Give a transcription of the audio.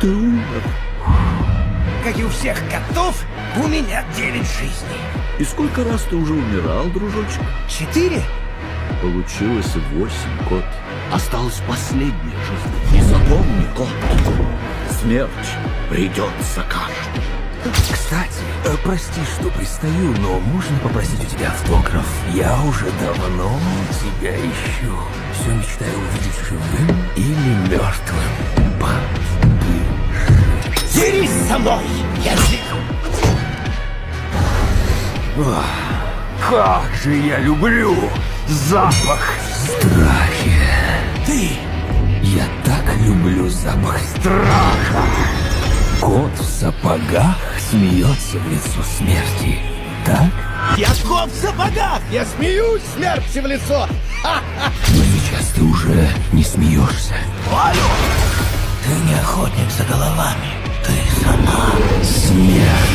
ты умер. Как и у всех котов, у меня 9 жизней. И сколько раз ты уже умирал, дружочек? 4? Получилось 8, кот. Осталась последняя жизнь. И запомни, кот, смерть придет за каждым. Кстати, прости, что пристаю, но можно попросить у тебя автограф? Я уже давно тебя ищу. Все мечтаю увидеть живым или мертвым. Дерись со мной, язык! Как же я люблю запах страхи. Ты! Я так люблю запах страха. Кот в сапогах смеется в лицо смерти. Так? Я кот в сапогах! Я смеюсь смерти в лицо! Но сейчас ты уже не смеешься. Алло! Ты не охотник за головами. Ты сама Смерть.